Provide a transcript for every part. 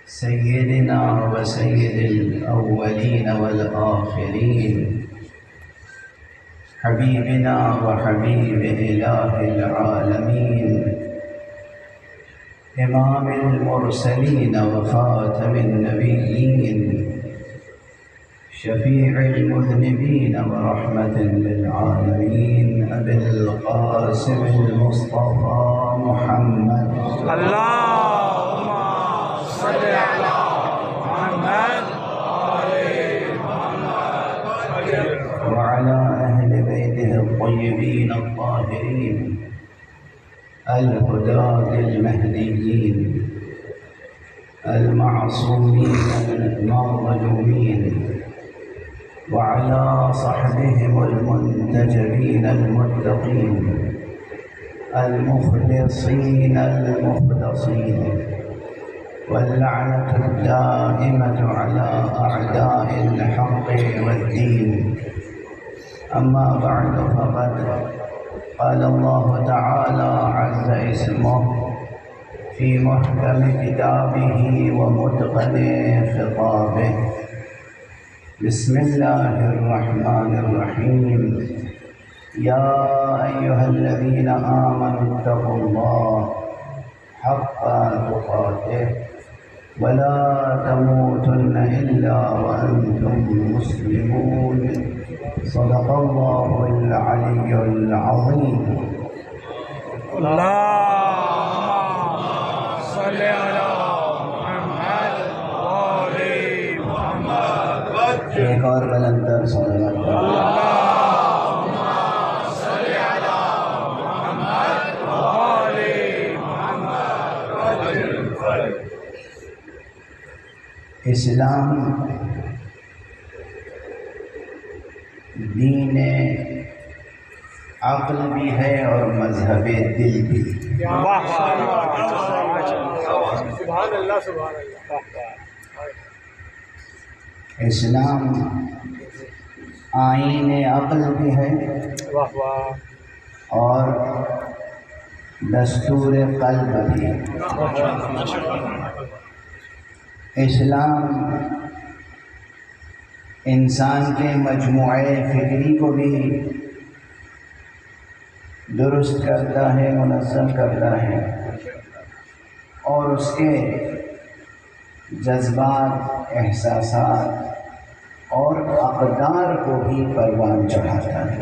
سيدنا وسيد الأولين والآخرين، حبيبنا وحبيب إله العالمين، إمام المرسلين وخاتم النبيين، شفيع المذنبين ورحمة للعالمين، أبي القاسم المصطفى محمد. اللهم صل على محمد وعلى أهل بيته الطيبين الطاهرين الهداة المهديين المعصومين المرجومين، وعلى صحبهم المنتجبين المتقين المخلصين المخلصين، واللعنة الدائمة على أعداء الحق والدين. أما بعد، فقد قال الله تعالى عز اسمه في محكم كتابه ومتقن خطابه: بسم الله الرحمن الرحيم. يا أيها الذين آمنوا اتقوا الله حق تقاته ولا تموتن إلا وأنتم مسلمون. صدق الله العلي العظيم. اللهم صل على محمد وآل محمد. ایک اور بلند تر صلوات پڑھو. اللهم صل على محمد وآل محمد. اسلام دین عقل بھی ہے اور مذہب دل بھی. سبحان اللہ سبحان اللہ. اسلام آئین عقل بھی ہے واہ واہ. اور دستور قلب بھی. اسلام انسان کے مجموعے فکری کو بھی درست کرتا ہے، منظم کرتا ہے، اور اس کے جذبات، احساسات اور اقدار کو بھی پروان چڑھاتا ہے.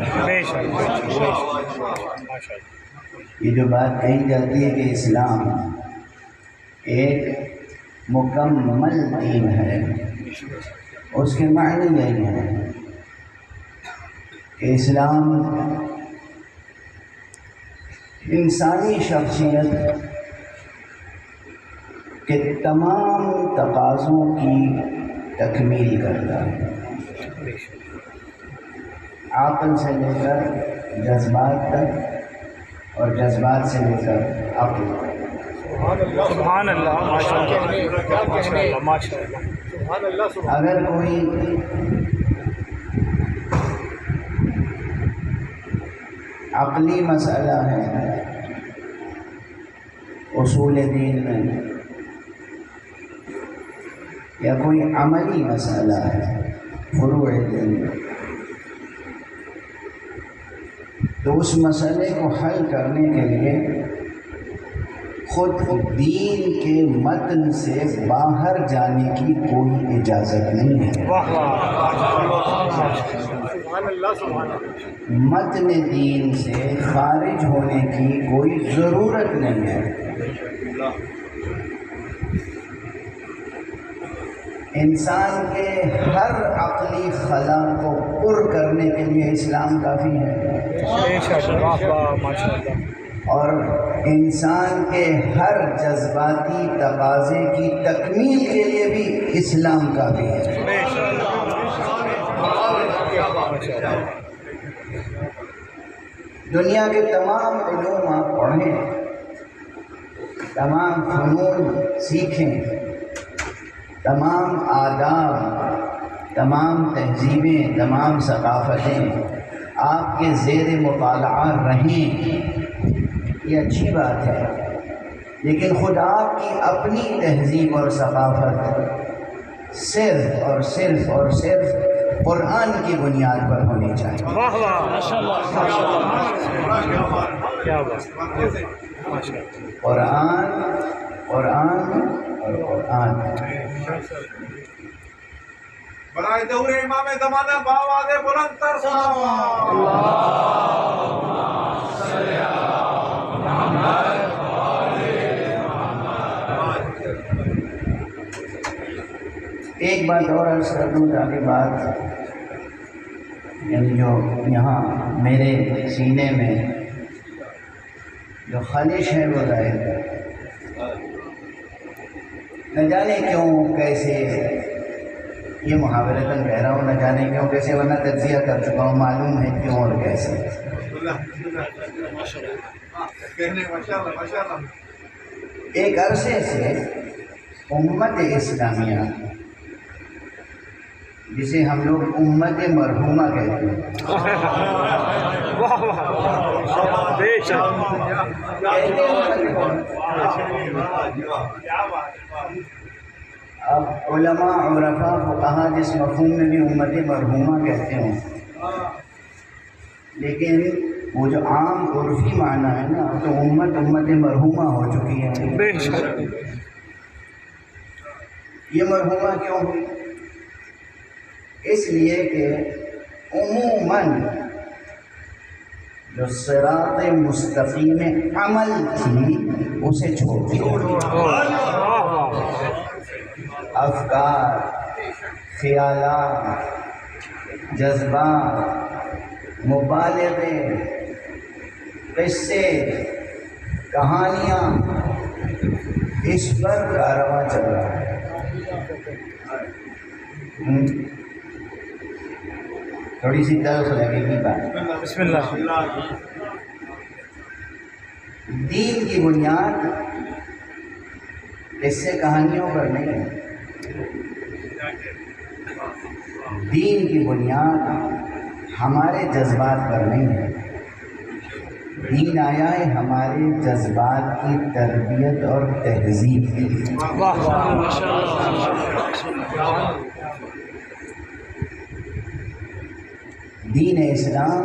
یہ جو بات کہی جاتی ہے کہ اسلام ایک مکمل دین ہے، اس کے معنی یہی ہیں کہ اسلام انسانی شخصیت کے تمام تقاضوں کی تکمیل کرتا ہے، عقل سے لے کر جذبات تک اور جذبات سے لے کر عقل تک. سبحان اللہ. ماشاء اللہ ماشاء اللہ. اگر کوئی عقلی مسئلہ ہے اصول دین میں، یا کوئی عملی مسئلہ ہے فروع دین میں، تو اس مسئلے کو حل کرنے کے لیے خود دین کے متن سے باہر جانے کی کوئی اجازت نہیں ہے. متن دین سے خارج ہونے کی کوئی ضرورت نہیں ہے. انسان کے ہر عقلی خلا کو پر کرنے کے لیے اسلام کافی ہے، اور انسان کے ہر جذباتی تقاضے کی تکمیل کے لیے بھی اسلام کافی ہے. دنیا کے تمام علوم آپ پڑھیں، تمام فنون سیکھیں، تمام آداب، تمام تہذیبیں، تمام ثقافتیں آپ کے زیر مطالعہ رہیں، یہ اچھی بات ہے، لیکن خود آپ کی اپنی تہذیب اور ثقافت صرف اور صرف اور صرف قرآن کی بنیاد پر ہونی چاہیے. واہ واہ ماشاء اللہ کیا بات قرآن قرآن اور قرآن. برائے دور امام زمانہ باواز بلند تر ایک بات اور عرض کر دوں تاکہ بات یعنی جو یہاں میرے سینے میں جو خلش ہے وہ ظاہر ہے. نہ جانے کیوں کیسے یہ محاورتاً کہہ رہا ہوں، نہ جانے کیوں کیسے، ورنہ تجزیہ کر چکا ہوں، معلوم ہے کیوں اور کیسے. ایک عرصے سے امت اسلامیہ جسے ہم لوگ امت مرحومہ کہتے ہیں، واہ واہ بے شک اب علماء عرفاء فقہا جس مفہوم میں بھی امت مرحومہ کہتے ہوں، لیکن وہ جو عام عرفی معنی ہے نا، تو امت مرحومہ ہو چکی ہے. بے شک یہ مرحومہ کیوں ہوئی؟ اس لیے کہ عموماً جو صراط مستقیم عمل تھی اسے چھوڑ دیا. افکار، خیالات، جذبات، مبالغے، قصے، کہانیاں، اس پر کارواں چل رہا ہے. تھوڑی سی تلخ لگے گی بات. بسم اللہ. دین کی بنیاد قصے کہانیوں پر نہیں ہے. دین کی بنیاد ہمارے جذبات پر نہیں ہے. دین آیا ہے ہمارے جذبات کی تربیت اور تہذیب کی. واہ واہ ماشاء اللہ. دین اسلام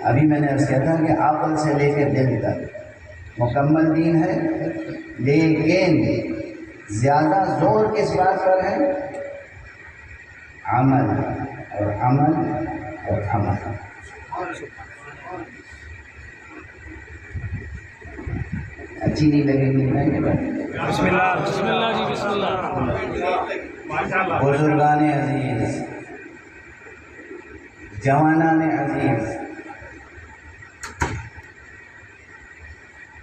ابھی میں نے عرض کیا تھا کہ عقل سے لے کے دل تک مکمل دین ہے، لیکن زیادہ زور کس بات پر ہے؟ عمل اور عمل اور عمل. اچھی نہیں لگے گی نا یہ بات؟ بسم اللہ بسم اللہ جی بسم اللہ. بزرگان عزیز، جوانان عزیز،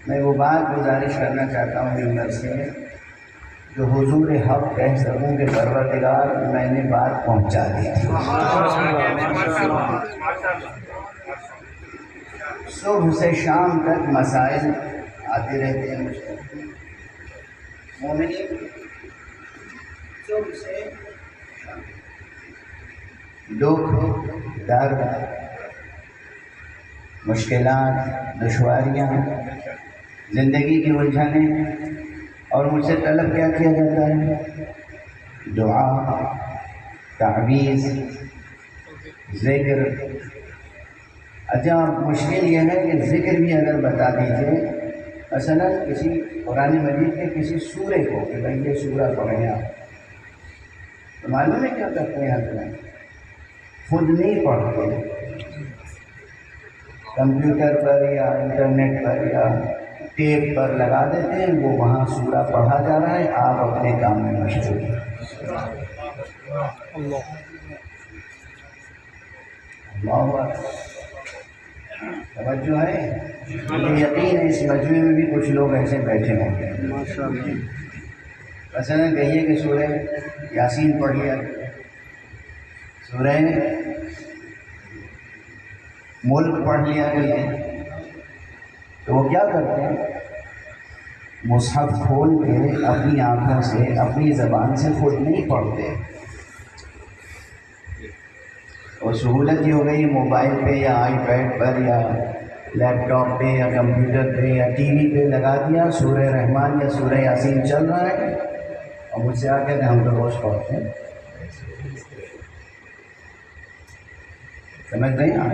میں وہ بات گزارش کرنا چاہتا ہوں ممبر سے جو حضور حق کہہ سکوں کہ پروردگار میں نے بات پہنچا دی. صبح سے شام تک مسائل آتے رہتے ہیں مجھ کو. مومنین صبح سے دکھ، درد، مشکلات، دشواریاں، زندگی کی الجھنیں، اور مجھ سے طلب کیا کیا جاتا ہے؟ دعا، تعویذ، ذکر. اچھا مشکل یہ ہے کہ ذکر بھی اگر بتا دیجئے، مثلا کسی قرآن مجید کے کسی سورے کو کہ بھائی یہ سورہ پڑھیں آپ، تو معلوم ہے کیا کرتے ہیں حضرات؟ خود نہیں پڑھتے، کمپیوٹر پر یا انٹرنیٹ پر یا ٹیپ پر لگا دیتے ہیں، وہ وہاں سورہ پڑھا جا رہا ہے، آپ اپنے کام میں مشغول ہیں. اللہ توجہ ہے. مجھے یقین ہے اس مجمع میں بھی کچھ لوگ ایسے بیٹھے ہوں گے. مثلا کہیے کہ سورہ یاسین پڑھ لیا، سورہ ملک پڑھ لیا کہیے، تو وہ کیا کرتے ہیں؟ مصحف کھول کے اپنی آنکھوں سے اپنی زبان سے خود نہیں پڑھتے. اور سہولت یہ ہو گئی موبائل پہ یا آئی پیڈ پر یا لیپ ٹاپ پہ یا کمپیوٹر پہ یا ٹی وی پہ لگا دیا، سورہ رحمان یا سورہ یاسین چل رہا ہے، اور مجھ سے آ کے ہم تو روز پڑھتے ہیں، سمجھ رہے ہیں؟